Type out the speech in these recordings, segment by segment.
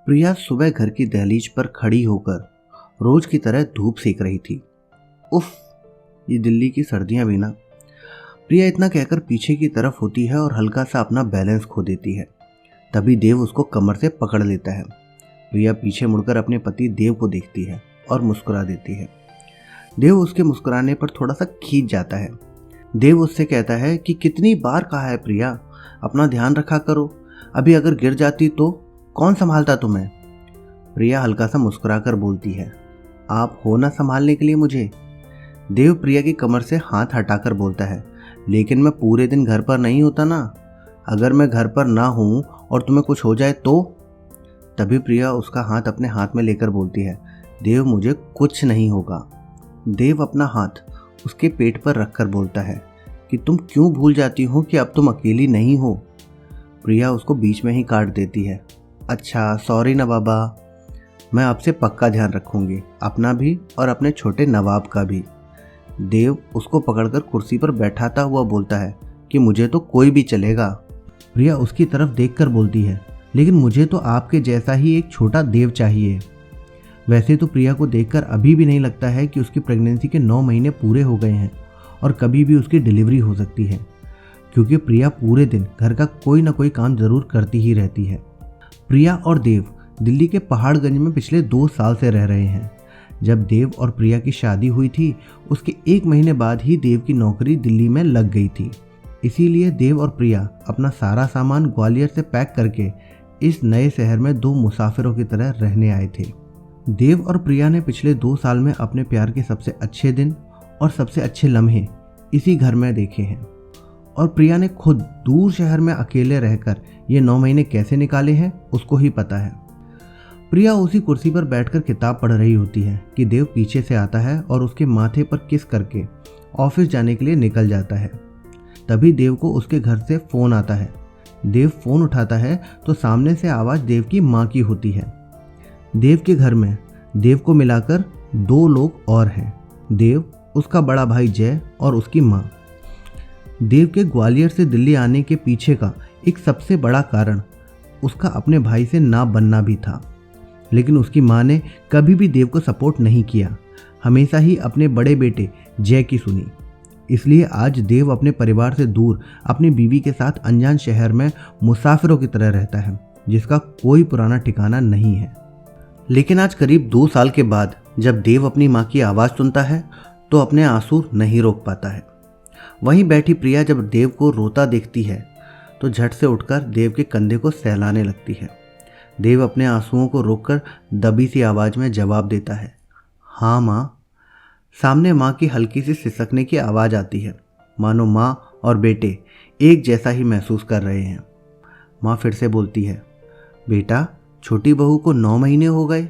प्रिया सुबह घर की दहलीज पर खड़ी होकर रोज की तरह धूप सेक रही थी। उफ, ये दिल्ली की सर्दियां भी ना। प्रिया इतना कहकर पीछे की तरफ होती है और हल्का सा अपना बैलेंस खो देती है। तभी देव उसको कमर से पकड़ लेता है। प्रिया पीछे मुड़कर अपने पति देव को देखती है और मुस्कुरा देती है। देव उसके मुस्कुराने पर थोड़ा सा खींच जाता है। देव उससे कहता है कि कितनी बार कहा है प्रिया, अपना ध्यान रखा करो, अभी अगर गिर जाती तो कौन संभालता तुम्हें। प्रिया हल्का सा मुस्कुराकर बोलती है, आप हो ना संभालने के लिए मुझे। देव प्रिया की कमर से हाथ हटाकर बोलता है, लेकिन मैं पूरे दिन घर पर नहीं होता ना, अगर मैं घर पर ना हूँ और तुम्हें कुछ हो जाए तो। तभी प्रिया उसका हाथ अपने हाथ में लेकर बोलती है, देव मुझे कुछ नहीं होगा। देव अपना हाथ उसके पेट पर रखकर बोलता है कि तुम क्यों भूल जाती हो कि अब तुम अकेली नहीं हो। प्रिया उसको बीच में ही काट देती है, अच्छा सॉरी ना बाबा, मैं आपसे पक्का ध्यान रखूंगी, अपना भी और अपने छोटे नवाब का भी। देव उसको पकड़कर कुर्सी पर बैठाता हुआ बोलता है कि मुझे तो कोई भी चलेगा। प्रिया उसकी तरफ देखकर बोलती है, लेकिन मुझे तो आपके जैसा ही एक छोटा देव चाहिए। वैसे तो प्रिया को देखकर अभी भी नहीं लगता है कि उसकी प्रेगनेंसी के 9 महीने पूरे हो गए हैं और कभी भी उसकी डिलीवरी हो सकती है, क्योंकि प्रिया पूरे दिन घर का कोई ना कोई काम जरूर करती ही रहती है। प्रिया और देव दिल्ली के पहाड़गंज में पिछले 2 साल से रह रहे हैं। जब देव और प्रिया की शादी हुई थी, उसके 1 महीने बाद ही देव की नौकरी दिल्ली में लग गई थी। इसीलिए देव और प्रिया अपना सारा सामान ग्वालियर से पैक करके इस नए शहर में 2 मुसाफिरों की तरह रहने आए थे। देव और प्रिया ने पिछले 2 साल में अपने प्यार के सबसे अच्छे दिन और सबसे अच्छे लम्हे इसी घर में देखे हैं, और प्रिया ने खुद दूर शहर में अकेले रहकर ये 9 महीने कैसे निकाले हैं उसको ही पता है। प्रिया उसी कुर्सी पर बैठकर किताब पढ़ रही होती है कि देव पीछे से आता है और उसके माथे पर किस करके ऑफिस जाने के लिए निकल जाता है। तभी देव को उसके घर से फोन आता है। देव फोन उठाता है तो सामने से आवाज़ देव की माँ की होती है। देव के घर में देव को मिलाकर 2 लोग और हैं, देव, उसका बड़ा भाई जय और उसकी माँ। देव के ग्वालियर से दिल्ली आने के पीछे का एक सबसे बड़ा कारण उसका अपने भाई से ना बनना भी था, लेकिन उसकी माँ ने कभी भी देव को सपोर्ट नहीं किया, हमेशा ही अपने बड़े बेटे जय की सुनी। इसलिए आज देव अपने परिवार से दूर अपनी बीवी के साथ अनजान शहर में मुसाफिरों की तरह रहता है, जिसका कोई पुराना ठिकाना नहीं है। लेकिन आज करीब 2 साल के बाद जब देव अपनी माँ की आवाज़ सुनता है तो अपने आंसू नहीं रोक पाता है। वहीं बैठी प्रिया जब देव को रोता देखती है तो झट से उठकर देव के कंधे को सहलाने लगती है। देव अपने आंसुओं को रोककर दबी सी आवाज़ में जवाब देता है, हाँ माँ। सामने माँ की हल्की सी सिसकने की आवाज़ आती है, मानो माँ और बेटे एक जैसा ही महसूस कर रहे हैं। माँ फिर से बोलती है, बेटा, छोटी बहू को 9 महीने हो गए,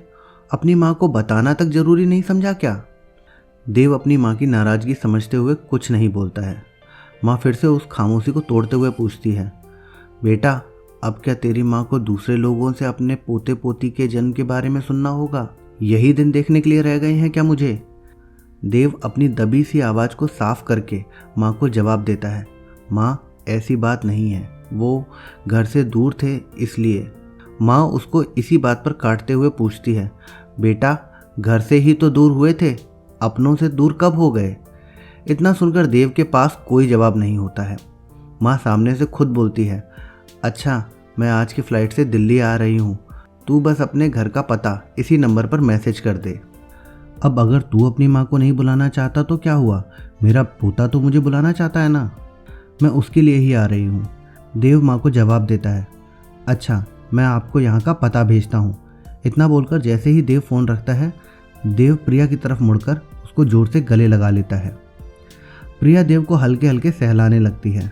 अपनी माँ को बताना तक जरूरी नहीं समझा क्या। देव अपनी माँ की नाराज़गी समझते हुए कुछ नहीं बोलता है। माँ फिर से उस खामोशी को तोड़ते हुए पूछती है, बेटा, अब क्या तेरी माँ को दूसरे लोगों से अपने पोते पोती के जन्म के बारे में सुनना होगा? यही दिन देखने के लिए रह गए हैं क्या मुझे? देव अपनी दबी सी आवाज़ को साफ करके माँ को जवाब देता है, माँ ऐसी बात नहीं है, वो घर से दूर थे इसलिए। माँ उसको इसी बात पर काटते हुए पूछती है, बेटा, घर से ही तो दूर हुए थे, अपनों से दूर कब हो गए? इतना सुनकर देव के पास कोई जवाब नहीं होता है। माँ सामने से खुद बोलती है, अच्छा, मैं आज की फ़्लाइट से दिल्ली आ रही हूँ, तू बस अपने घर का पता इसी नंबर पर मैसेज कर दे। अब अगर तू अपनी माँ को नहीं बुलाना चाहता तो क्या हुआ, मेरा पोता तो मुझे बुलाना चाहता है ना, मैं उसके लिए ही आ रही हूँ। देव माँ को जवाब देता है, अच्छा, मैं आपको यहाँ का पता भेजता हूँ। इतना बोलकर जैसे ही देव फ़ोन रखता है, देव प्रिया की तरफ मुड़कर उसको ज़ोर से गले लगा लेता है। प्रिया देव को हल्के हल्के सहलाने लगती है।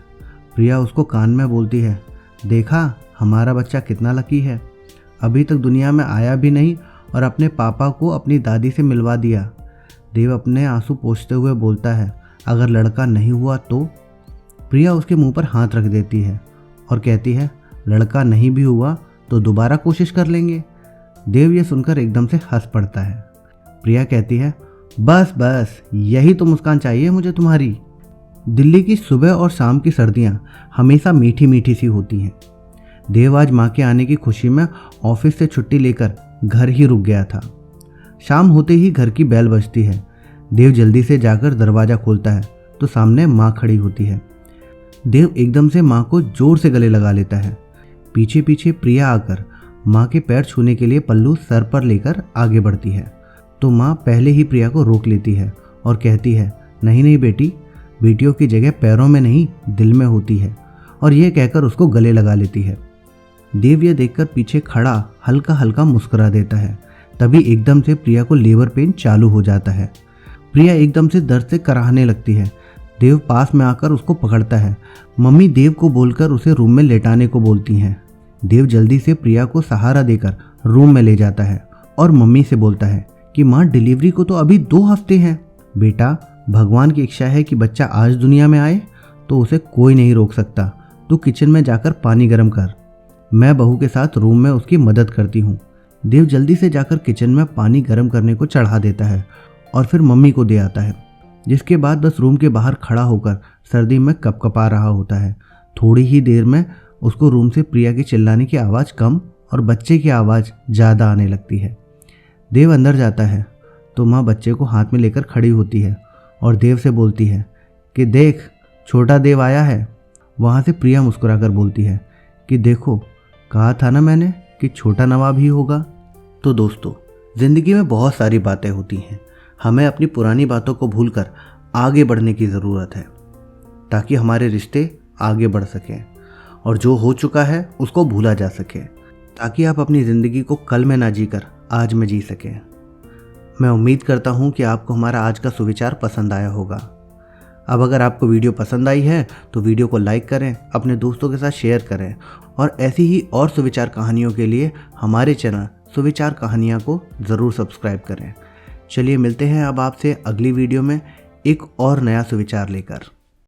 प्रिया उसको कान में बोलती है, देखा, हमारा बच्चा कितना लकी है, अभी तक दुनिया में आया भी नहीं और अपने पापा को अपनी दादी से मिलवा दिया। देव अपने आंसू पोंछते हुए बोलता है, अगर लड़का नहीं हुआ तो? प्रिया उसके मुंह पर हाथ रख देती है और कहती है, लड़का नहीं भी हुआ तो दोबारा कोशिश कर लेंगे। देव ये सुनकर एकदम से हंस पड़ता है। प्रिया कहती है, बस बस, यही तो मुस्कान चाहिए मुझे तुम्हारी। दिल्ली की सुबह और शाम की सर्दियाँ हमेशा मीठी मीठी सी होती हैं। देव आज माँ के आने की खुशी में ऑफिस से छुट्टी लेकर घर ही रुक गया था। शाम होते ही घर की बेल बजती है। देव जल्दी से जाकर दरवाज़ा खोलता है तो सामने माँ खड़ी होती है। देव एकदम से माँ को जोर से गले लगा लेता है। पीछे पीछे प्रिया आकर माँ के पैर छूने के लिए पल्लू सर पर लेकर आगे बढ़ती है तो माँ पहले ही प्रिया को रोक लेती है और कहती है, नहीं नहीं बेटी, बेटियों की जगह पैरों में नहीं दिल में होती है, और यह कहकर उसको गले लगा लेती है। देव यह देखकर पीछे खड़ा हल्का हल्का मुस्कुरा देता है। तभी एकदम से प्रिया को लेबर पेन चालू हो जाता है। प्रिया एकदम से दर्द से कराहने लगती है। देव पास में आकर उसको पकड़ता है। मम्मी देव को बोलकर उसे रूम में लेटाने को बोलती हैं। देव जल्दी से प्रिया को सहारा देकर रूम में ले जाता है और मम्मी से बोलता है कि माँ, डिलीवरी को तो अभी 2 हफ्ते हैं। बेटा, भगवान की इच्छा है कि बच्चा आज दुनिया में आए तो उसे कोई नहीं रोक सकता। तू किचन में जाकर पानी गर्म कर, मैं बहू के साथ रूम में उसकी मदद करती हूँ। देव जल्दी से जाकर किचन में पानी गर्म करने को चढ़ा देता है और फिर मम्मी को दे आता है, जिसके बाद बस रूम के बाहर खड़ा होकर सर्दी में कपकपा रहा होता है। थोड़ी ही देर में उसको रूम से प्रिया की चिल्लाने की आवाज़ कम और बच्चे की आवाज़ ज़्यादा आने लगती है। देव अंदर जाता है तो माँ बच्चे को हाथ में लेकर खड़ी होती है और देव से बोलती है कि देख, छोटा देव आया है। वहाँ से प्रिया मुस्कुराकर बोलती है कि देखो, कहा था ना मैंने कि छोटा नवाब ही होगा। तो दोस्तों, ज़िंदगी में बहुत सारी बातें होती हैं। हमें अपनी पुरानी बातों को भूलकर आगे बढ़ने की ज़रूरत है ताकि हमारे रिश्ते आगे बढ़ सकें और जो हो चुका है उसको भूला जा सके, ताकि आप अपनी ज़िंदगी को कल में ना जीकर आज में जी सकें। मैं उम्मीद करता हूँ कि आपको हमारा आज का सुविचार पसंद आया होगा। अब अगर आपको वीडियो पसंद आई है तो वीडियो को लाइक करें, अपने दोस्तों के साथ शेयर करें और ऐसी ही और सुविचार कहानियों के लिए हमारे चैनल सुविचार कहानियाँ को ज़रूर सब्सक्राइब करें। चलिए मिलते हैं अब आपसे अगली वीडियो में एक और नया सुविचार लेकर।